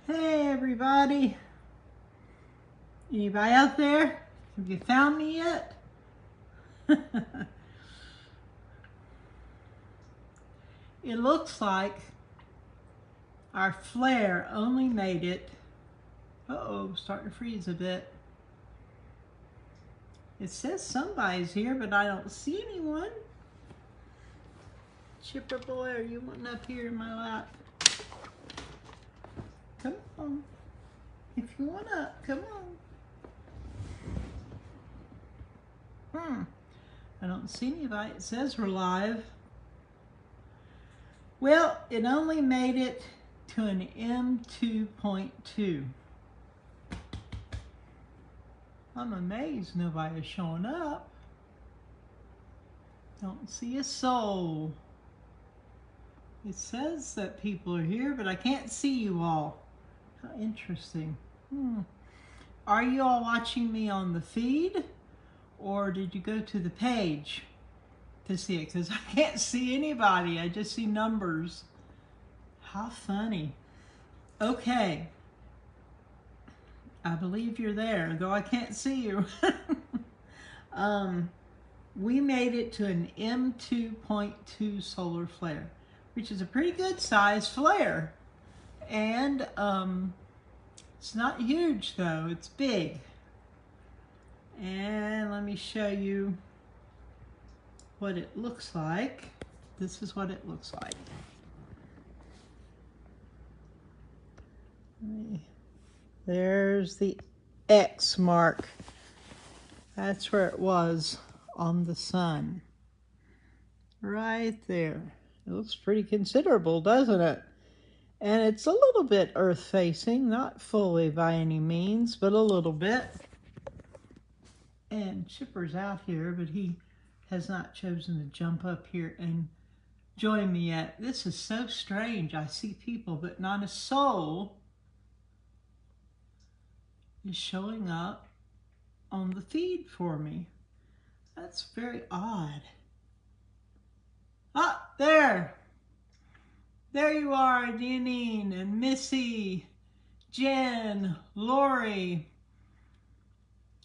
Hey everybody, anybody out there? Have you found me yet? It looks like our flare only made it, starting to freeze a bit. It says somebody's here, but I don't see anyone. Chipper boy, are you wanting up here in my lap? Come on. If you want up, come on. I don't see anybody. It says we're live. Well, it only made it to an M2.2. I'm amazed nobody's showing up. Don't see a soul. It says that people are here, but I can't see you all. How interesting. Are you all watching me on the feed, or did you go to the page to see it? Because I can't see anybody. I just see numbers. How funny. Okay. I believe you're there, though I can't see you. We made it to an M2.2 solar flare, which is a pretty good size flare. And it's not huge though, it's big. And let me show you what it looks like. This is what it looks like. There's the X mark. That's where it was on the sun. Right there. It looks pretty considerable, doesn't it? And it's a little bit earth-facing, not fully by any means, but a little bit. And Chipper's out here, but he has not chosen to jump up here and join me yet. This is so strange. I see people, but not a soul is showing up on the feed for me. That's very odd. Ah, there! There you are, Janine and Missy, Jen, Lori,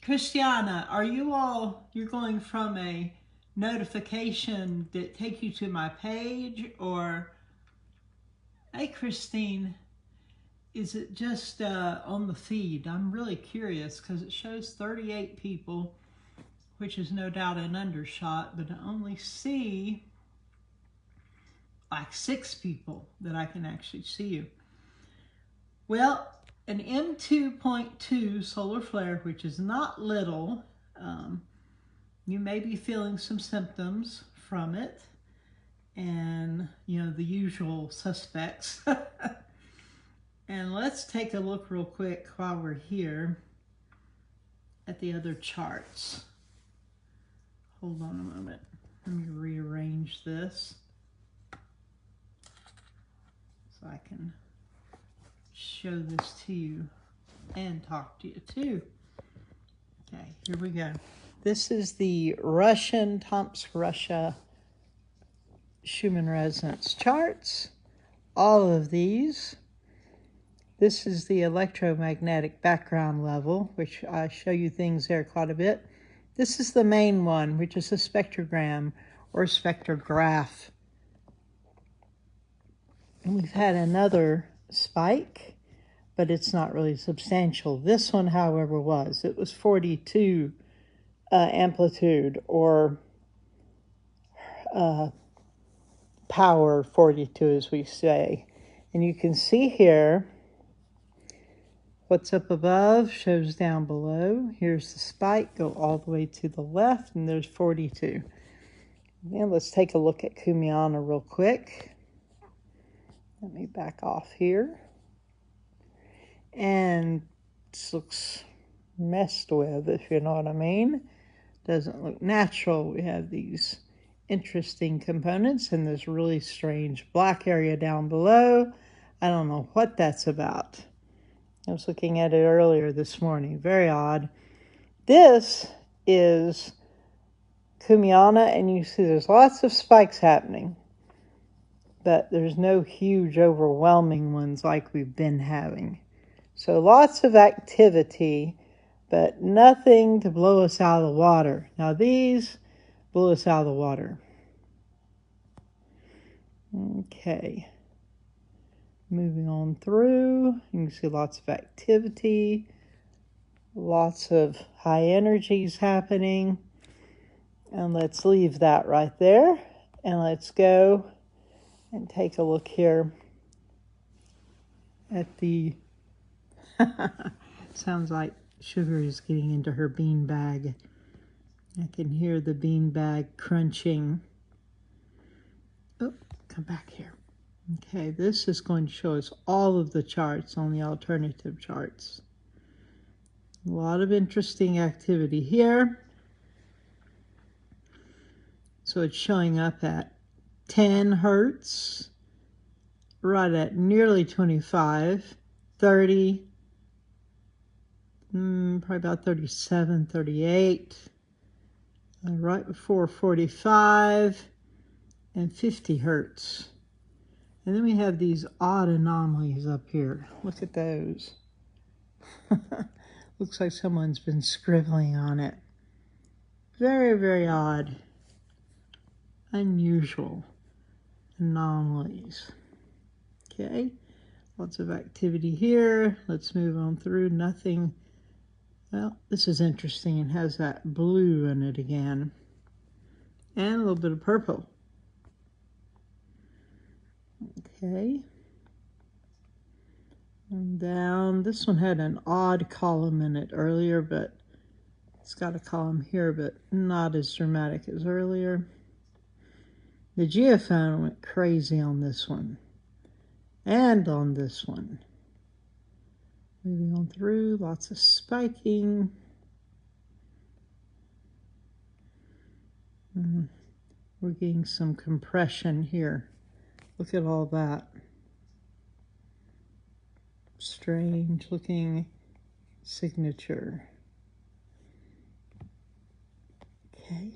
Christiana. Are you all, you're going from a notification that take you to my page, or, hey Christine, is it just on the feed? I'm really curious because it shows 38 people, which is no doubt an undershot, but I only see like 6 people that I can actually see you. Well, an M2.2 solar flare, which is not little. You may be feeling some symptoms from it, and you know, the usual suspects. And let's take a look real quick while we're here at the other charts. Hold on a moment. Let me rearrange this so I can show this to you and talk to you too. Okay, here we go. This is the Russian Tomsk-Russia Schumann resonance charts. All of these. This is the electromagnetic background level, which I show you things there quite a bit. This is the main one, which is a spectrogram or spectrograph. And we've had another spike, but it's not really substantial. This one, however, was. It was 42 amplitude, or power 42, as we say. And you can see here, what's up above shows down below. Here's the spike, go all the way to the left, and there's 42. Now let's take a look at Kumiana real quick. Let me back off here. And this looks messed with, if you know what I mean. Doesn't look natural. We have these interesting components and this really strange black area down below. I don't know what that's about. I was looking at it earlier this morning. Very odd. This is Kumiana, and you see there's lots of spikes happening, but there's no huge overwhelming ones like we've been having. So lots of activity, but nothing to blow us out of the water. Now these blow us out of the water. Okay. Moving on through, you can see lots of activity, lots of high energies happening. And let's leave that right there. And let's go and take a look here at the, sounds like Sugar is getting into her bean bag. I can hear the bean bag crunching. Oh, come back here. Okay, this is going to show us all of the charts on the alternative charts. A lot of interesting activity here. So it's showing up at 10 hertz, right at nearly 25, 30, probably about 37, 38, right before 45, and 50 hertz. And then we have these odd anomalies up here. Look at those. Looks like someone's been scribbling on it. Very, very odd. Unusual anomalies. Okay, lots of activity here. Let's move on through. Nothing. Well, this is interesting. It has that blue in it again. And a little bit of purple. Okay. And down. This one had an odd column in it earlier, but it's got a column here, but not as dramatic as earlier. The geophone went crazy on this one. And on this one. Moving on through, lots of spiking. We're getting some compression here. Look at all that. Strange looking signature. Okay.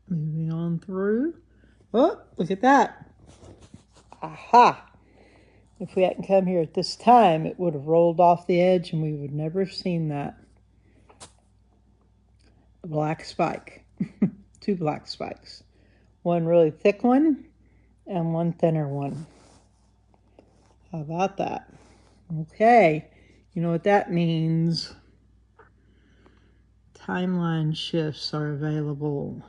Moving on through. Oh, look at that. Aha! If we hadn't come here at this time, it would have rolled off the edge and we would never have seen that. A black spike. 2 black spikes. One really thick one and one thinner one. How about that? Okay. You know what that means? Timeline shifts are available.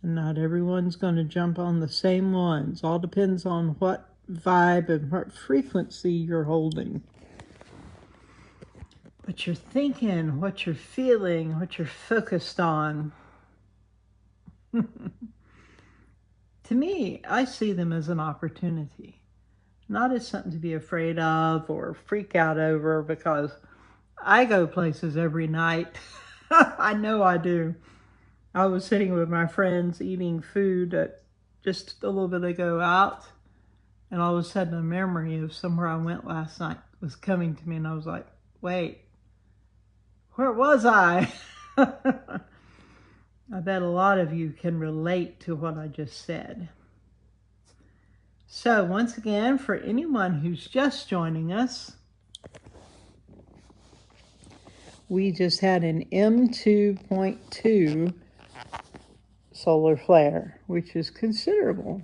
Not everyone's going to jump on the same ones. All depends on what vibe and what frequency you're holding. What you're thinking, what you're feeling, what you're focused on. To me, I see them as an opportunity, not as something to be afraid of or freak out over, because I go places every night. I know I do. I was sitting with my friends eating food just a little bit ago out, and all of a sudden a memory of somewhere I went last night was coming to me, and I was like, wait, where was I? I bet a lot of you can relate to what I just said. So once again, for anyone who's just joining us, we just had an M2.2 solar flare, which is considerable.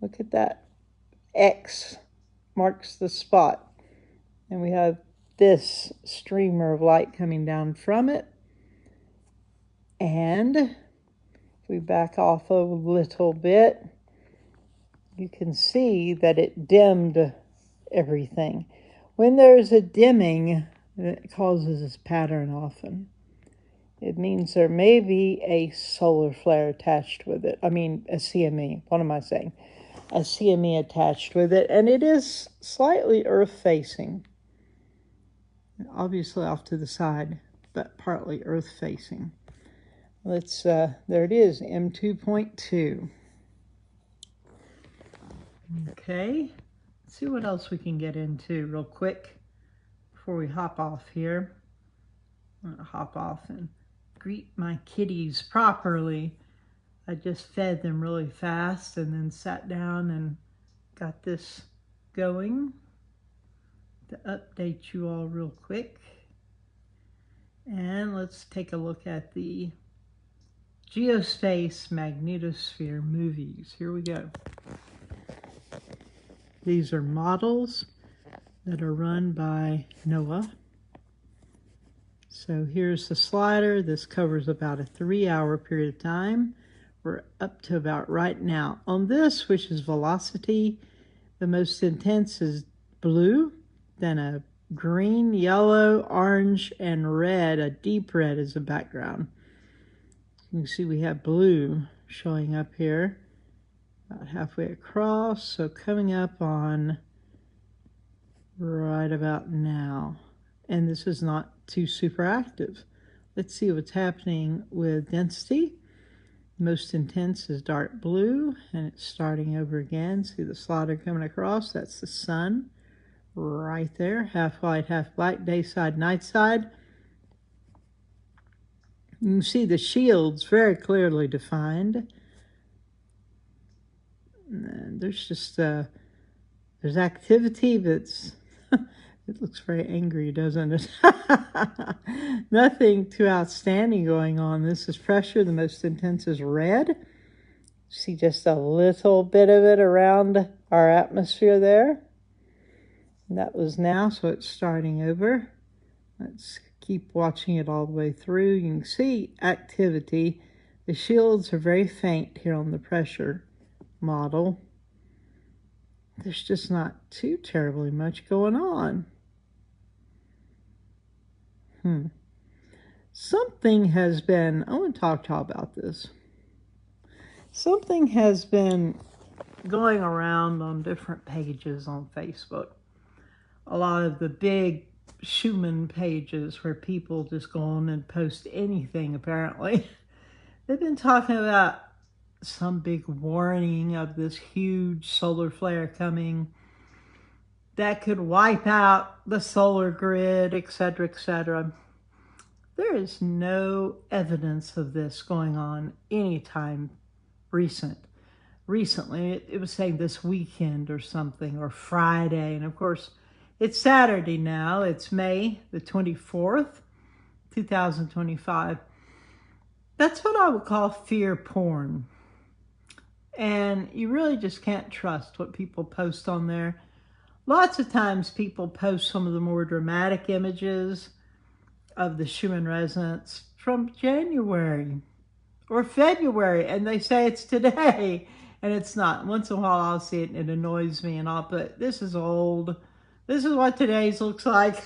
Look at that. X marks the spot. And we have this streamer of light coming down from it. And if we back off a little bit, you can see that it dimmed everything. When there's a dimming, it causes this pattern often. It means there may be a solar flare attached with it. I mean, a CME. What am I saying? A CME attached with it. And it is slightly earth-facing. Obviously off to the side, but partly earth-facing. Let's, there it is, M2.2. Okay, let's see what else we can get into real quick before we hop off here. I'm gonna hop off and greet my kitties properly. I just fed them really fast and then sat down and got this going. to update you all real quick. And let's take a look at the Geospace Magnetosphere movies. Here we go. These are models that are run by NOAA. So here's the slider. This covers about a 3-hour period of time. We're up to about right now. On this, which is velocity, the most intense is blue, then a green, yellow, orange, and red. A deep red is the background. You can see we have blue showing up here about halfway across. So coming up on right about now. And this is not too super active. Let's see what's happening with density. Most intense is dark blue, and it's starting over again. See the slider coming across? That's the sun right there. Half white, half black, day side, night side. You can see the shields very clearly defined. And there's just, there's activity that's, it looks very angry, doesn't it? Nothing too outstanding going on. This is pressure. The most intense is red. See just a little bit of it around our atmosphere there. And that was now, so it's starting over. Let's keep watching it all the way through. You can see activity. The shields are very faint here on the pressure model. There's just not too terribly much going on. Something has been, I want to talk to y'all about this. Something has been going around on different pages on Facebook. A lot of the big Schumann pages where people just go on and post anything, apparently. They've been talking about some big warning of this huge solar flare coming that could wipe out the solar grid, etc., etc. There is no evidence of this going on anytime recently. It was saying this weekend or something, or Friday, and of course it's Saturday now. It's May the 24th, 2025. That's what I would call fear porn. And you really just can't trust what people post on there. Lots of times people post some of the more dramatic images of the Schumann resonance from January or February, and they say it's today, and it's not. Once in a while I'll see it and it annoys me, and I'll put, this is old. This is what today's looks like.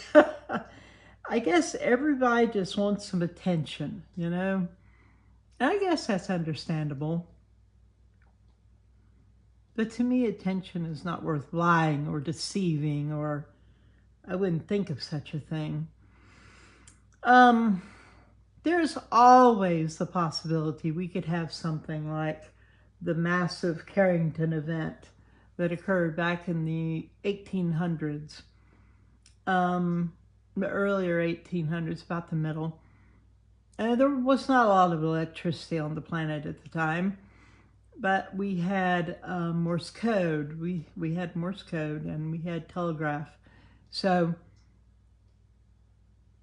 I guess everybody just wants some attention, you know? And I guess that's understandable. But to me, attention is not worth lying or deceiving, or I wouldn't think of such a thing. There's always the possibility we could have something like the massive Carrington event that occurred back in the 1800s, the earlier 1800s, about the middle. And there was not a lot of electricity on the planet at the time. But we had Morse code. We had Morse code, and we had telegraph. So,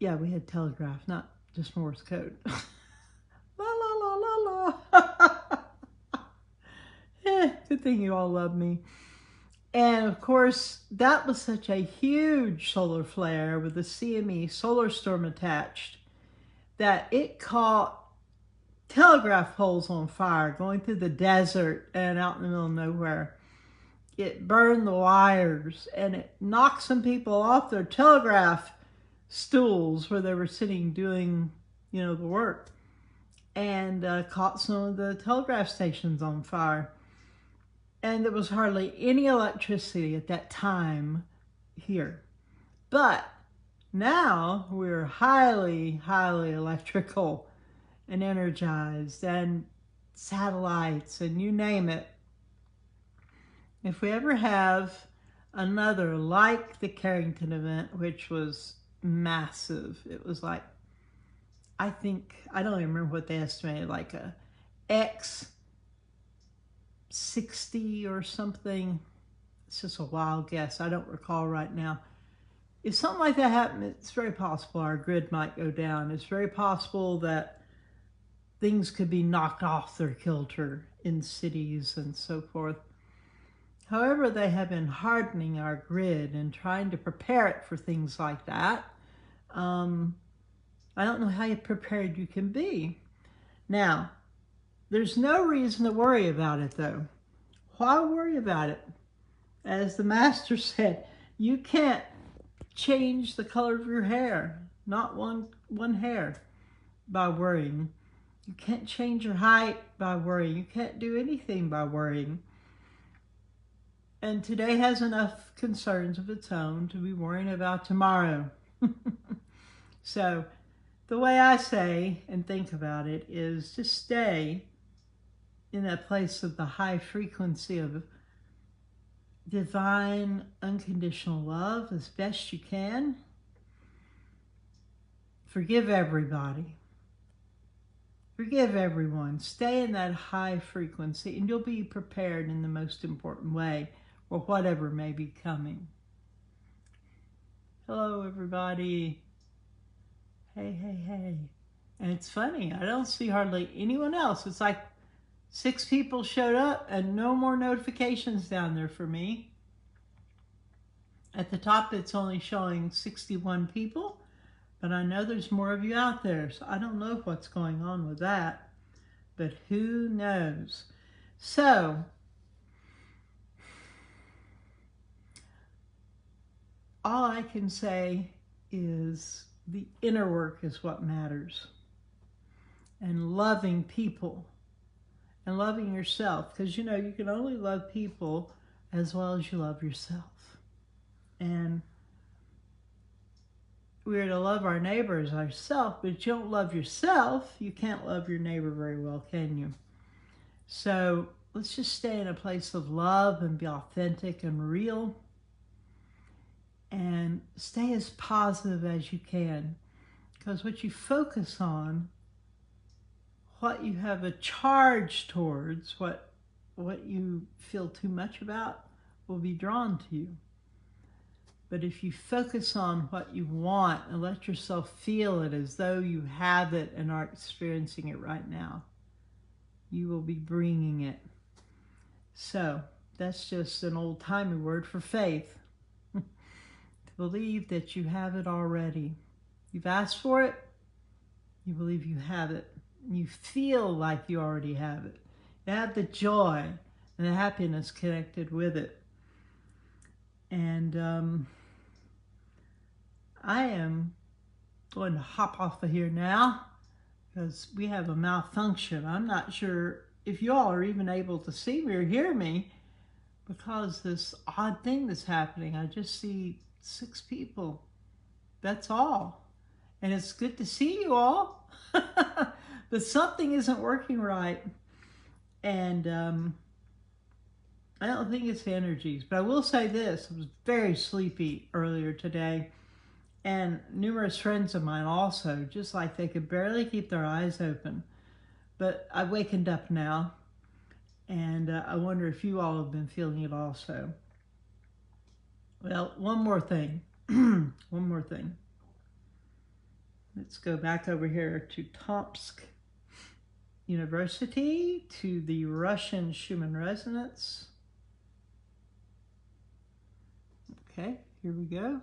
yeah, we had telegraph, not just Morse code. La, la, la, la, la. Good thing you all love me. And, of course, that was such a huge solar flare with the CME solar storm attached that it caught telegraph poles on fire going through the desert and out in the middle of nowhere. It burned the wires, and it knocked some people off their telegraph stools where they were sitting doing, you know, the work, and caught some of the telegraph stations on fire. And there was hardly any electricity at that time here. But now we're highly, highly electrical and energized, and satellites, and you name it. If we ever have another like the Carrington event, which was massive, it was like, I think, I don't even remember what they estimated, like a X60 or something. It's just a wild guess. I don't recall right now. if something like that happened, it's very possible our grid might go down. It's very possible that things could be knocked off their kilter in cities and so forth. However, they have been hardening our grid and trying to prepare it for things like that. I don't know how prepared you can be. Now, there's no reason to worry about it, though. Why worry about it? As the master said, you can't change the color of your hair, not one hair, by worrying. You can't change your height by worrying. You can't do anything by worrying. And today has enough concerns of its own to be worrying about tomorrow. So the way I say and think about it is just stay in that place of the high frequency of divine unconditional love as best you can. Forgive everybody. Forgive everyone. Stay in that high frequency and you'll be prepared in the most important way for whatever may be coming. Hello, everybody. Hey, hey, hey. And it's funny, I don't see hardly anyone else. It's like 6 people showed up and no more notifications down there for me. At the top, it's only showing 61 people, but I know there's more of you out there. So I don't know what's going on with that, but who knows? So, all I can say is the inner work is what matters. And loving people and loving yourself. Because, you know, you can only love people as well as you love yourself. And we're to love our neighbor as ourselves, but if you don't love yourself, you can't love your neighbor very well, can you? So let's just stay in a place of love and be authentic and real. And stay as positive as you can. Because what you focus on, what you have a charge towards, what you feel too much about, will be drawn to you. But if you focus on what you want and let yourself feel it as though you have it and are experiencing it right now, you will be bringing it. So that's just an old-timey word for faith. To believe that you have it already. You've asked for it, you believe you have it. You feel like you already have it. You have the joy and the happiness connected with it. And I am going to hop off of here now because we have a malfunction. I'm not sure if you all are even able to see me or hear me because this odd thing that's happening. I just see 6 people. That's all. And it's good to see you all. But something isn't working right. And I don't think it's the energies. But I will say this. I was very sleepy earlier today. And numerous friends of mine also, just like they could barely keep their eyes open. But I've wakened up now. And I wonder if you all have been feeling it also. Well, one more thing. One more thing. Let's go back over here to Tomsk University, to the Russian Schumann Resonance. Okay, here we go.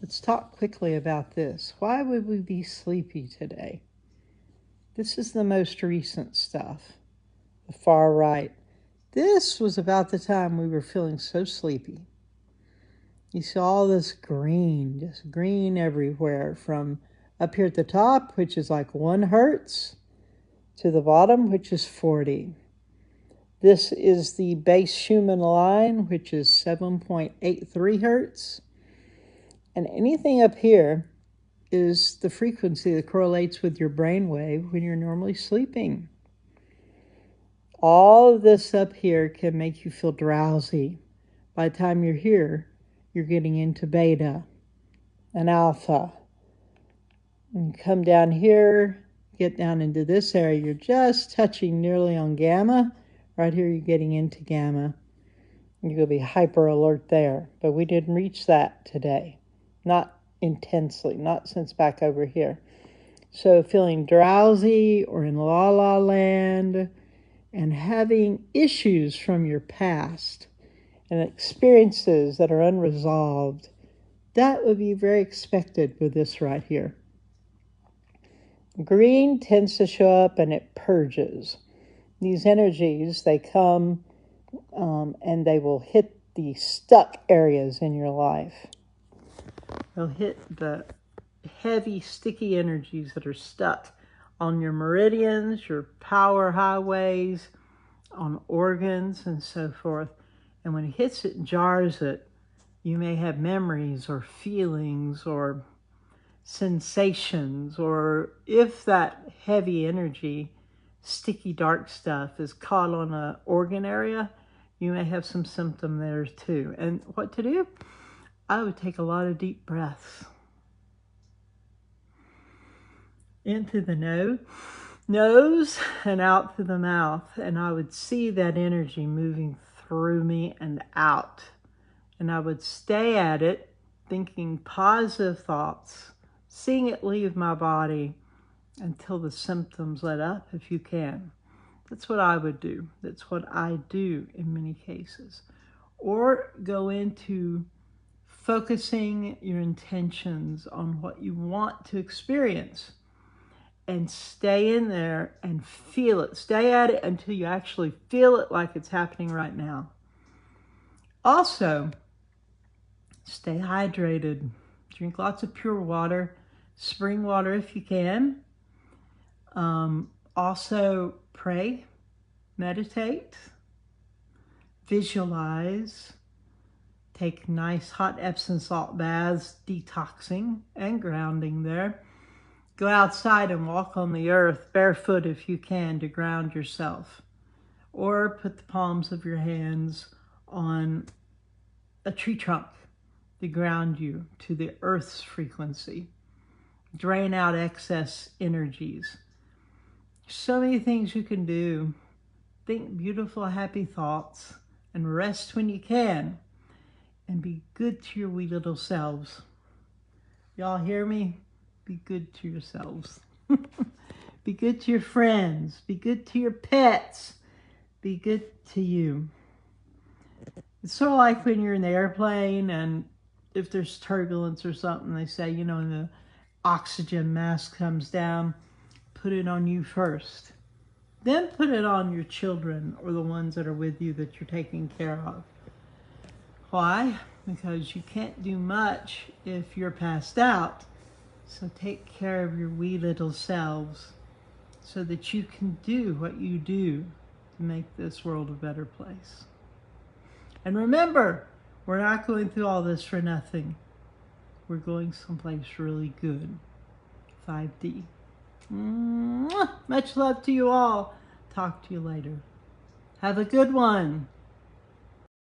Let's talk quickly about this. Why would we be sleepy today? This is the most recent stuff, the far right. This was about the time we were feeling so sleepy. You saw all this green, just green everywhere, from up here at the top, which is like 1 hertz, to the bottom, which is 40. This is the base Schumann line, which is 7.83 hertz. And anything up here is the frequency that correlates with your brainwave when you're normally sleeping. All of this up here can make you feel drowsy. By the time you're here, you're getting into beta and alpha. And come down here, get down into this area, you're just touching nearly on gamma. Right here, you're getting into gamma. You're going to be hyper alert there. But we didn't reach that today. Not intensely, not since back over here. So feeling drowsy or in la la land and having issues from your past and experiences that are unresolved, that would be very expected with this right here. Green tends to show up and it purges. These energies, they come and they will hit the stuck areas in your life. They'll hit the heavy, sticky energies that are stuck on your meridians, your power highways, on organs, and so forth. And when it hits it and jars it, you may have memories or feelings or sensations, or if that heavy energy, sticky, dark stuff is caught on an organ area, you may have some symptom there too. And what to do? I would take a lot of deep breaths. In through the nose and out through the mouth. And I would see that energy moving through me and out. And I would stay at it, thinking positive thoughts, seeing it leave my body until the symptoms let up, if you can. That's what I would do. That's what I do in many cases. Or go into focusing your intentions on what you want to experience and stay in there and feel it. Stay at it until you actually feel it like it's happening right now. Also, stay hydrated. Drink lots of pure water, spring water if you can. Also, pray, meditate, visualize, take nice hot Epsom salt baths, detoxing and grounding there. Go outside and walk on the earth barefoot if you can to ground yourself. Or put the palms of your hands on a tree trunk to ground you to the earth's frequency. Drain out excess energies. So many things you can do. Think beautiful, happy thoughts and rest when you can. And be good to your wee little selves. Y'all hear me? Be good to yourselves. Be good to your friends. Be good to your pets. Be good to you. It's sort of like when you're in the airplane and if there's turbulence or something, they say, you know, when the oxygen mask comes down, put it on you first. Then put it on your children or the ones that are with you that you're taking care of. Why? Because you can't do much if you're passed out. So take care of your wee little selves so that you can do what you do to make this world a better place. And remember, we're not going through all this for nothing. We're going someplace really good. 5D. Much love to you all. Talk to you later. Have a good one.